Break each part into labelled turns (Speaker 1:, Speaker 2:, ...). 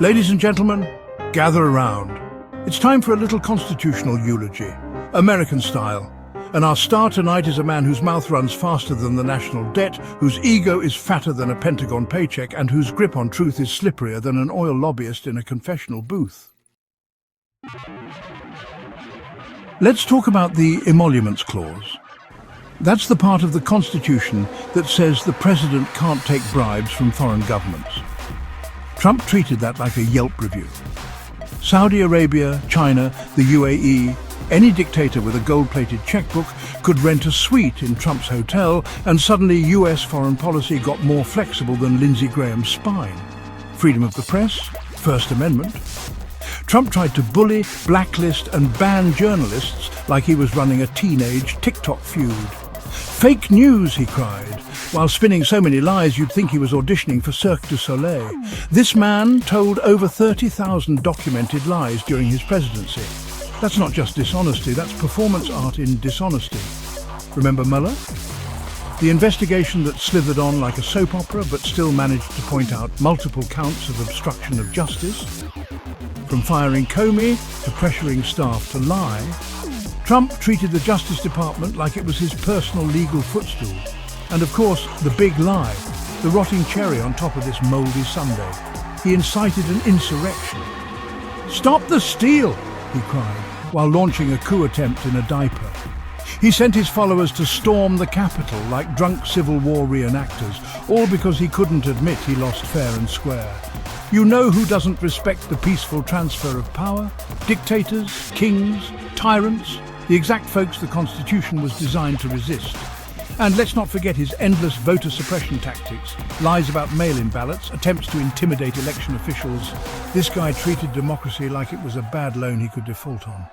Speaker 1: Ladies and gentlemen, gather around. It's time for a little constitutional eulogy, American style. And our star tonight is a man whose mouth runs faster than the national debt, whose ego is fatter than a Pentagon paycheck, and whose grip on truth is slipperier than an oil lobbyist in a confessional booth. Let's talk about the emoluments clause. That's the part of the Constitution that says the president can't take bribes from foreign governments. Trump treated that like a Yelp review. Saudi Arabia, China, the UAE, any dictator with a gold-plated checkbook could rent a suite in Trump's hotel, and suddenly US foreign policy got more flexible than Lindsey Graham's spine. Freedom of the press, First Amendment. Trump tried to bully, blacklist and ban journalists like he was running a teenage TikTok feud. Fake news, he cried, while spinning so many lies you'd think he was auditioning for Cirque du Soleil. This man told over 30,000 documented lies during his presidency. That's not just dishonesty, that's performance art in dishonesty. Remember Mueller? The investigation that slithered on like a soap opera but still managed to point out multiple counts of obstruction of justice. From firing Comey to pressuring staff to lie, Trump treated the Justice Department like it was his personal legal footstool. And of course, the big lie, the rotting cherry on top of this mouldy sundae. He incited an insurrection. "Stop the steal!" he cried, while launching a coup attempt in a diaper. He sent his followers to storm the Capitol like drunk Civil War reenactors, all because he couldn't admit he lost fair and square. You know who doesn't respect the peaceful transfer of power? Dictators, kings, tyrants, the exact folks the Constitution was designed to resist. And let's not forget his endless voter suppression tactics, lies about mail-in ballots, attempts to intimidate election officials. This guy treated democracy like it was a bad loan he could default on.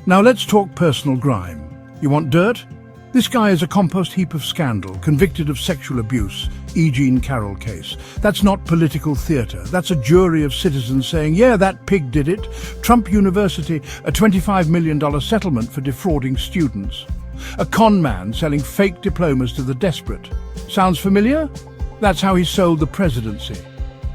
Speaker 1: Now let's talk personal grime. You want dirt? This guy is a compost heap of scandal, convicted of sexual abuse, E. Jean Carroll case. That's not political theatre. That's a jury of citizens saying, yeah, that pig did it. Trump University, a $25 million settlement for defrauding students. A con man selling fake diplomas to the desperate. Sounds familiar? That's how he sold the presidency.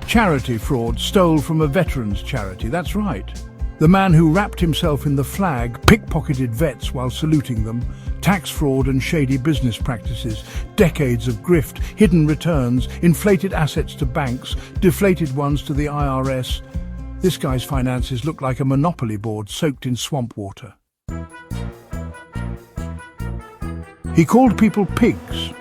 Speaker 1: Charity fraud, stole from a veterans charity. That's right. The man who wrapped himself in the flag, pickpocketed vets while saluting them, tax fraud and shady business practices, decades of grift, hidden returns, inflated assets to banks, deflated ones to the IRS. This guy's finances look like a monopoly board soaked in swamp water. He called people pigs,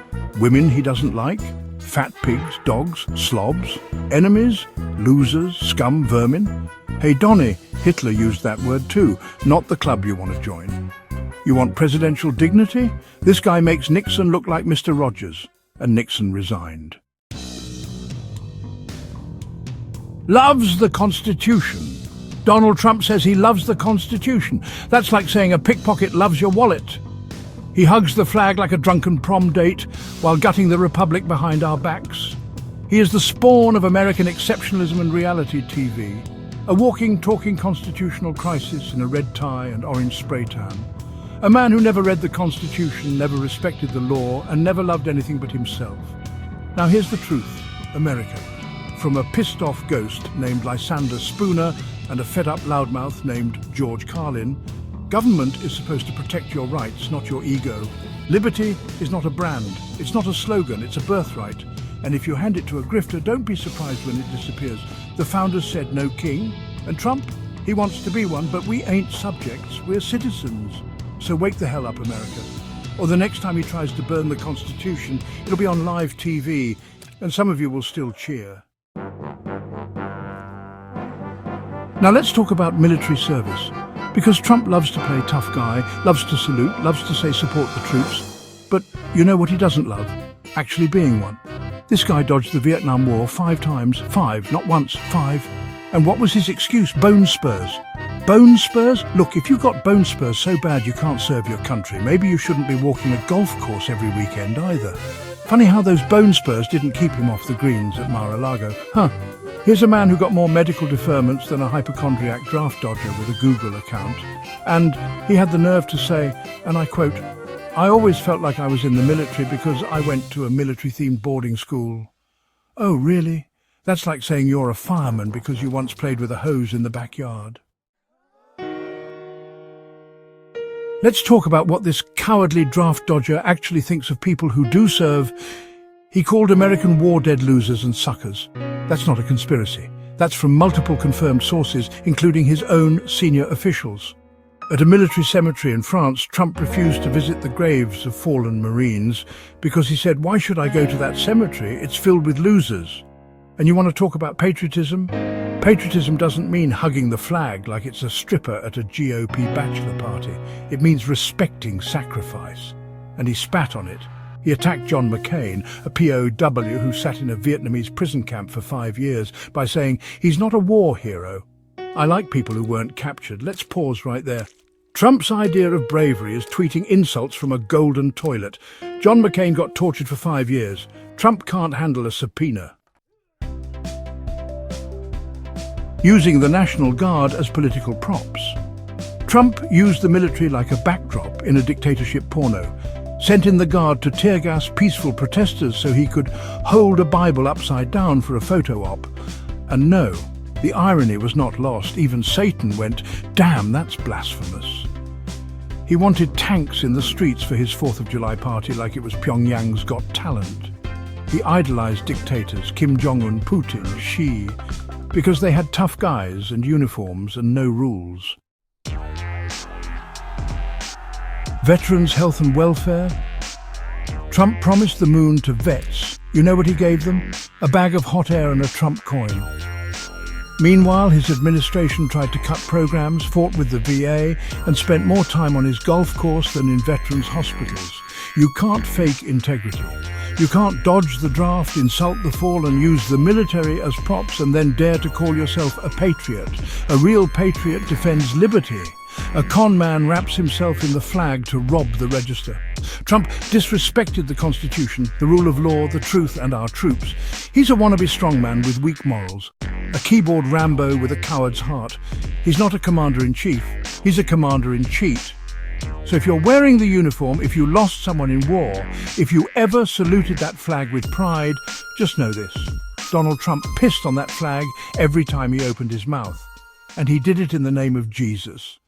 Speaker 1: women he doesn't like, fat pigs, dogs, slobs, enemies, losers, scum, vermin. Hey Donny, Hitler used that word too, not the club you want to join. You want presidential dignity? This guy makes Nixon look like Mr. Rogers, and Nixon resigned. Loves the Constitution. Donald Trump says he loves the Constitution. That's like saying a pickpocket loves your wallet. He hugs the flag like a drunken prom date while gutting the republic behind our backs. He is the spawn of American exceptionalism and reality TV. A walking, talking constitutional crisis in a red tie and orange spray tan. A man who never read the Constitution, never respected the law, and never loved anything but himself. Now here's the truth, America. From a pissed-off ghost named Lysander Spooner and a fed-up loudmouth named George Carlin, government is supposed to protect your rights, not your ego. Liberty is not a brand, it's not a slogan, it's a birthright. And if you hand it to a grifter, don't be surprised when it disappears. The founders said no king, and Trump, he wants to be one, but we ain't subjects, we're citizens. So wake the hell up, America. Or the next time he tries to burn the Constitution, it'll be on live TV, and some of you will still cheer. Now let's talk about military service. Because Trump loves to play tough guy, loves to salute, loves to say support the troops. But you know what he doesn't love? Actually being one. This guy dodged the Vietnam War 5 times. 5, not once, 5. And what was his excuse? Bone spurs. Bone spurs? Look, if you've got bone spurs so bad you can't serve your country, maybe you shouldn't be walking a golf course every weekend either. Funny how those bone spurs didn't keep him off the greens at Mar-a-Lago. Here's a man who got more medical deferments than a hypochondriac draft dodger with a Google account. And he had the nerve to say, and I quote, "I always felt like I was in the military because I went to a military-themed boarding school." Oh, really? That's like saying you're a fireman because you once played with a hose in the backyard. Let's talk about what this cowardly draft dodger actually thinks of people who do serve. He called American war dead losers and suckers. That's not a conspiracy. That's from multiple confirmed sources, including his own senior officials. At a military cemetery in France, Trump refused to visit the graves of fallen Marines because he said, "Why should I go to that cemetery? It's filled with losers." And you want to talk about patriotism? Patriotism doesn't mean hugging the flag like it's a stripper at a GOP bachelor party. It means respecting sacrifice. And he spat on it. He attacked John McCain, a POW who sat in a Vietnamese prison camp for 5 years, by saying he's not a war hero. I like people who weren't captured. Let's pause right there. Trump's idea of bravery is tweeting insults from a golden toilet. John McCain got tortured for 5 years. Trump can't handle a subpoena. Using the National Guard as political props. Trump used the military like a backdrop in a dictatorship porno, sent in the Guard to tear gas peaceful protesters so he could hold a Bible upside down for a photo op. And no, the irony was not lost. Even Satan went, "Damn, that's blasphemous." He wanted tanks in the streets for his 4th of July party like it was Pyongyang's Got Talent. He idolized dictators, Kim Jong-un, Putin, Xi, because they had tough guys and uniforms and no rules. Veterans' health and welfare? Trump promised the moon to vets. You know what he gave them? A bag of hot air and a Trump coin. Meanwhile, his administration tried to cut programs, fought with the VA, and spent more time on his golf course than in veterans' hospitals. You can't fake integrity. You can't dodge the draft, insult the fallen, use the military as props, and then dare to call yourself a patriot. A real patriot defends liberty. A con man wraps himself in the flag to rob the register. Trump disrespected the Constitution, the rule of law, the truth, and our troops. He's a wannabe strongman with weak morals. A keyboard Rambo with a coward's heart. He's not a commander-in-chief. He's a commander-in-cheat. So if you're wearing the uniform, if you lost someone in war, if you ever saluted that flag with pride, just know this. Donald Trump pissed on that flag every time he opened his mouth. And he did it in the name of Jesus.